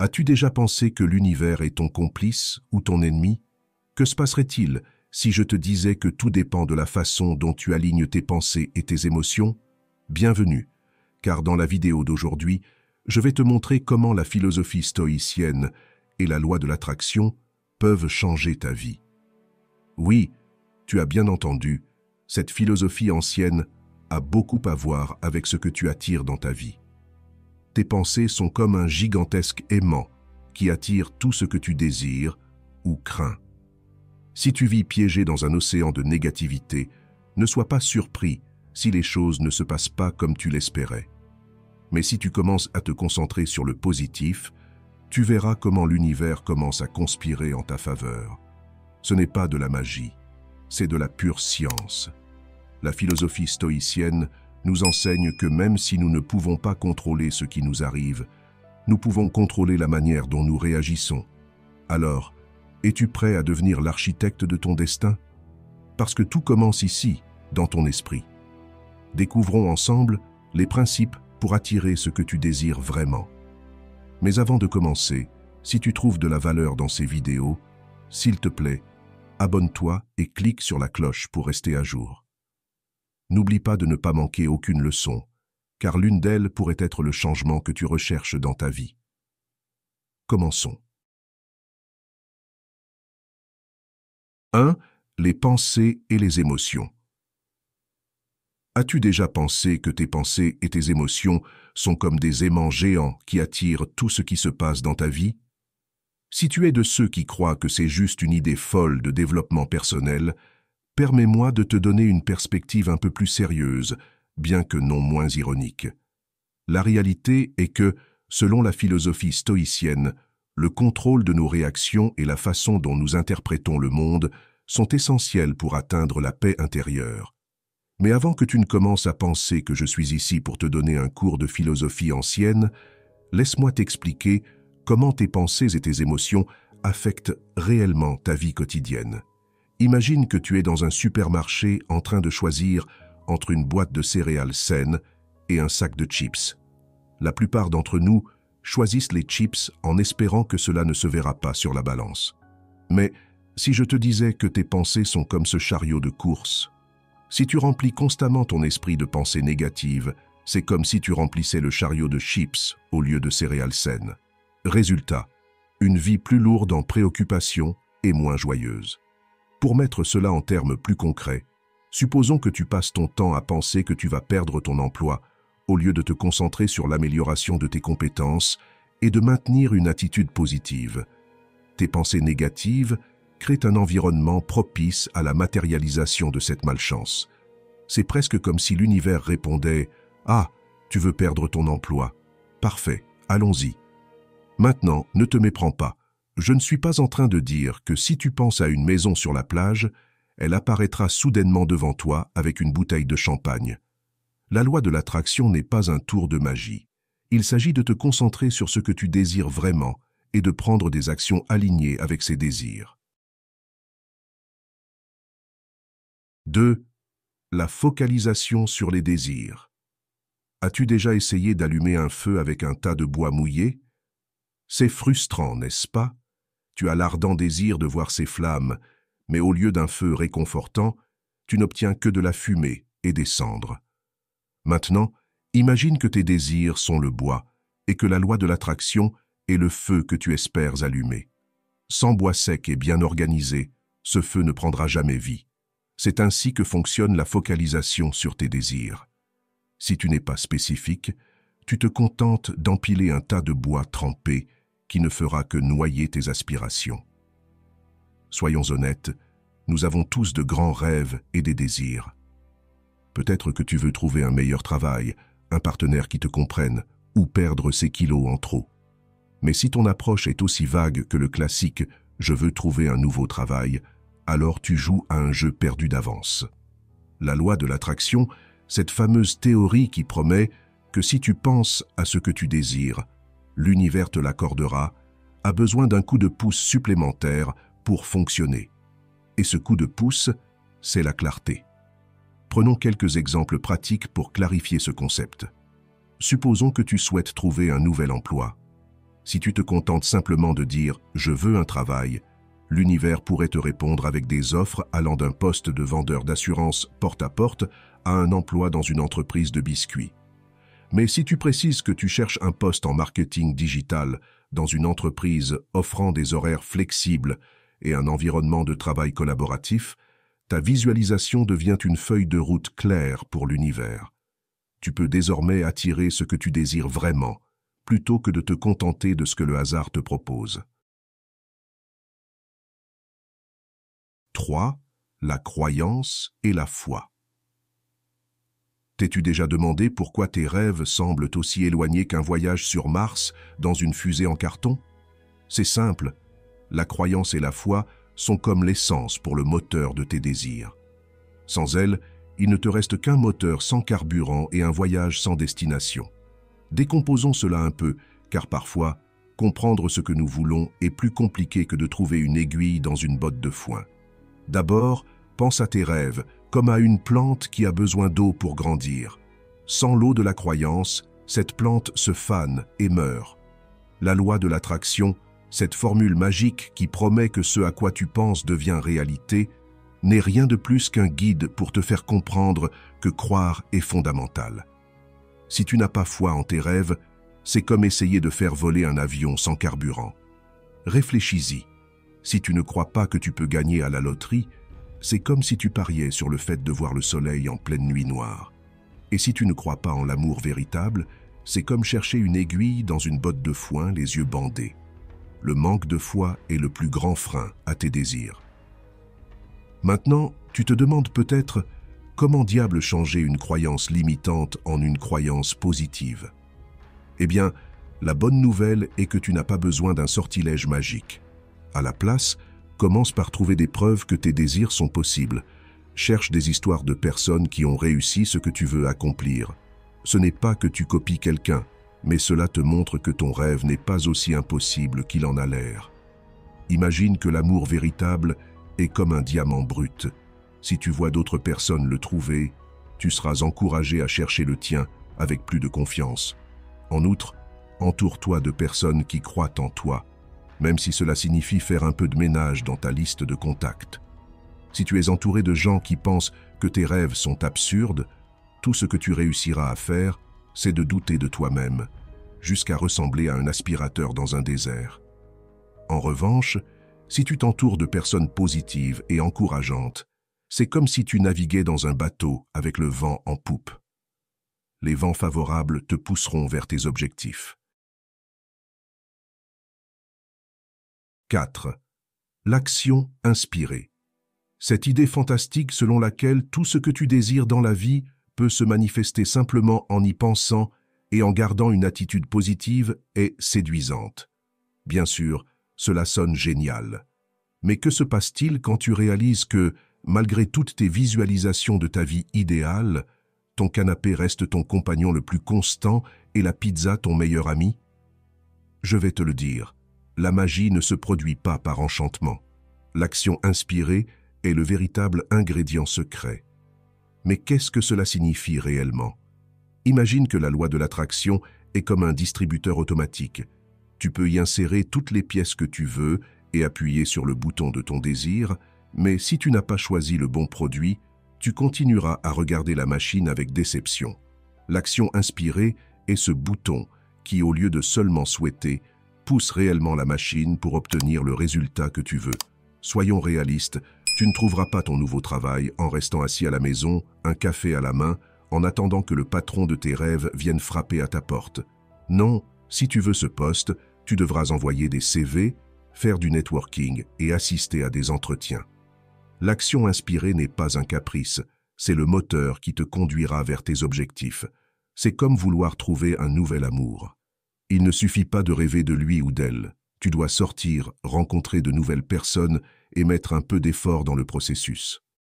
As-tu déjà pensé que l'univers est ton complice ou ton ennemi? Que se passerait-il si je te disais que tout dépend de la façon dont tu alignes tes pensées et tes émotions? Bienvenue, car dans la vidéo d'aujourd'hui, je vais te montrer comment la philosophie stoïcienne et la loi de l'attraction peuvent changer ta vie. Oui, tu as bien entendu, cette philosophie ancienne a beaucoup à voir avec ce que tu attires dans ta vie. Tes pensées sont comme un gigantesque aimant qui attire tout ce que tu désires ou crains. Si tu vis piégé dans un océan de négativité, ne sois pas surpris si les choses ne se passent pas comme tu l'espérais. Mais si tu commences à te concentrer sur le positif, tu verras comment l'univers commence à conspirer en ta faveur. Ce n'est pas de la magie, c'est de la pure science. La philosophie stoïcienne nous enseigne que même si nous ne pouvons pas contrôler ce qui nous arrive, nous pouvons contrôler la manière dont nous réagissons. Alors, es-tu prêt à devenir l'architecte de ton destin? Parce que tout commence ici, dans ton esprit. Découvrons ensemble les principes pour attirer ce que tu désires vraiment. Mais avant de commencer, si tu trouves de la valeur dans ces vidéos, s'il te plaît, abonne-toi et clique sur la cloche pour rester à jour. N'oublie pas de ne pas manquer aucune leçon, car l'une d'elles pourrait être le changement que tu recherches dans ta vie. Commençons. 1. Les pensées et les émotions. As-tu déjà pensé que tes pensées et tes émotions sont comme des aimants géants qui attirent tout ce qui se passe dans ta vie? Si tu es de ceux qui croient que c'est juste une idée folle de développement personnel, permets-moi de te donner une perspective un peu plus sérieuse, bien que non moins ironique. La réalité est que, selon la philosophie stoïcienne, le contrôle de nos réactions et la façon dont nous interprétons le monde sont essentiels pour atteindre la paix intérieure. Mais avant que tu ne commences à penser que je suis ici pour te donner un cours de philosophie ancienne, laisse-moi t'expliquer comment tes pensées et tes émotions affectent réellement ta vie quotidienne. Imagine que tu es dans un supermarché en train de choisir entre une boîte de céréales saines et un sac de chips. La plupart d'entre nous choisissent les chips en espérant que cela ne se verra pas sur la balance. Mais si je te disais que tes pensées sont comme ce chariot de course, si tu remplis constamment ton esprit de pensées négatives, c'est comme si tu remplissais le chariot de chips au lieu de céréales saines. Résultat, une vie plus lourde en préoccupations et moins joyeuse. Pour mettre cela en termes plus concrets, supposons que tu passes ton temps à penser que tu vas perdre ton emploi, au lieu de te concentrer sur l'amélioration de tes compétences et de maintenir une attitude positive. Tes pensées négatives créent un environnement propice à la matérialisation de cette malchance. C'est presque comme si l'univers répondait « Ah, tu veux perdre ton emploi. Parfait, allons-y. » Maintenant, ne te méprends pas. Je ne suis pas en train de dire que si tu penses à une maison sur la plage, elle apparaîtra soudainement devant toi avec une bouteille de champagne. La loi de l'attraction n'est pas un tour de magie. Il s'agit de te concentrer sur ce que tu désires vraiment et de prendre des actions alignées avec ces désirs. 2. La focalisation sur les désirs. As-tu déjà essayé d'allumer un feu avec un tas de bois mouillé? C'est frustrant, n'est-ce pas? Tu as l'ardent désir de voir ces flammes, mais au lieu d'un feu réconfortant, tu n'obtiens que de la fumée et des cendres. Maintenant, imagine que tes désirs sont le bois et que la loi de l'attraction est le feu que tu espères allumer. Sans bois sec et bien organisé, ce feu ne prendra jamais vie. C'est ainsi que fonctionne la focalisation sur tes désirs. Si tu n'es pas spécifique, tu te contentes d'empiler un tas de bois trempé qui ne fera que noyer tes aspirations. Soyons honnêtes, nous avons tous de grands rêves et des désirs. Peut-être que tu veux trouver un meilleur travail, un partenaire qui te comprenne, ou perdre ses kilos en trop. Mais si ton approche est aussi vague que le classique « je veux trouver un nouveau travail », alors tu joues à un jeu perdu d'avance. La loi de l'attraction, cette fameuse théorie qui promet que si tu penses à ce que tu désires, l'univers te l'accordera, a besoin d'un coup de pouce supplémentaire pour fonctionner. Et ce coup de pouce, c'est la clarté. Prenons quelques exemples pratiques pour clarifier ce concept. Supposons que tu souhaites trouver un nouvel emploi. Si tu te contentes simplement de dire « je veux un travail », l'univers pourrait te répondre avec des offres allant d'un poste de vendeur d'assurance porte à porte à un emploi dans une entreprise de biscuits. Mais si tu précises que tu cherches un poste en marketing digital dans une entreprise offrant des horaires flexibles et un environnement de travail collaboratif, ta visualisation devient une feuille de route claire pour l'univers. Tu peux désormais attirer ce que tu désires vraiment, plutôt que de te contenter de ce que le hasard te propose. 3. La croyance et la foi. T'es-tu déjà demandé pourquoi tes rêves semblent aussi éloignés qu'un voyage sur Mars dans une fusée en carton? C'est simple, la croyance et la foi sont comme l'essence pour le moteur de tes désirs. Sans elles, il ne te reste qu'un moteur sans carburant et un voyage sans destination. Décomposons cela un peu, car parfois, comprendre ce que nous voulons est plus compliqué que de trouver une aiguille dans une botte de foin. D'abord, pense à tes rêves, comme à une plante qui a besoin d'eau pour grandir. Sans l'eau de la croyance, cette plante se fane et meurt. La loi de l'attraction, cette formule magique qui promet que ce à quoi tu penses devient réalité, n'est rien de plus qu'un guide pour te faire comprendre que croire est fondamental. Si tu n'as pas foi en tes rêves, c'est comme essayer de faire voler un avion sans carburant. Réfléchis-y. Si tu ne crois pas que tu peux gagner à la loterie, c'est comme si tu pariais sur le fait de voir le soleil en pleine nuit noire. Et si tu ne crois pas en l'amour véritable, c'est comme chercher une aiguille dans une botte de foin, les yeux bandés. Le manque de foi est le plus grand frein à tes désirs. Maintenant, tu te demandes peut-être comment diable changer une croyance limitante en une croyance positive. Eh bien, la bonne nouvelle est que tu n'as pas besoin d'un sortilège magique. À la place, commence par trouver des preuves que tes désirs sont possibles. Cherche des histoires de personnes qui ont réussi ce que tu veux accomplir. Ce n'est pas que tu copies quelqu'un, mais cela te montre que ton rêve n'est pas aussi impossible qu'il en a l'air. Imagine que l'amour véritable est comme un diamant brut. Si tu vois d'autres personnes le trouver, tu seras encouragé à chercher le tien avec plus de confiance. En outre, entoure-toi de personnes qui croient en toi, même si cela signifie faire un peu de ménage dans ta liste de contacts. Si tu es entouré de gens qui pensent que tes rêves sont absurdes, tout ce que tu réussiras à faire, c'est de douter de toi-même, jusqu'à ressembler à un aspirateur dans un désert. En revanche, si tu t'entoures de personnes positives et encourageantes, c'est comme si tu naviguais dans un bateau avec le vent en poupe. Les vents favorables te pousseront vers tes objectifs. 4. L'action inspirée. Cette idée fantastique selon laquelle tout ce que tu désires dans la vie peut se manifester simplement en y pensant et en gardant une attitude positive est séduisante. Bien sûr, cela sonne génial. Mais que se passe-t-il quand tu réalises que, malgré toutes tes visualisations de ta vie idéale, ton canapé reste ton compagnon le plus constant et la pizza ton meilleur ami? Je vais te le dire, la magie ne se produit pas par enchantement. L'action inspirée est le véritable ingrédient secret. Mais qu'est-ce que cela signifie réellement? Imagine que la loi de l'attraction est comme un distributeur automatique. Tu peux y insérer toutes les pièces que tu veux et appuyer sur le bouton de ton désir, mais si tu n'as pas choisi le bon produit, tu continueras à regarder la machine avec déception. L'action inspirée est ce bouton qui, au lieu de seulement souhaiter, pousse réellement la machine pour obtenir le résultat que tu veux. Soyons réalistes, tu ne trouveras pas ton nouveau travail en restant assis à la maison, un café à la main, en attendant que le patron de tes rêves vienne frapper à ta porte. Non, si tu veux ce poste, tu devras envoyer des CV, faire du networking et assister à des entretiens. L'action inspirée n'est pas un caprice, c'est le moteur qui te conduira vers tes objectifs. C'est comme vouloir trouver un nouvel amour. Il ne suffit pas de rêver de lui ou d'elle. Tu dois sortir, rencontrer de nouvelles personnes et mettre un peu d'effort dans le processus.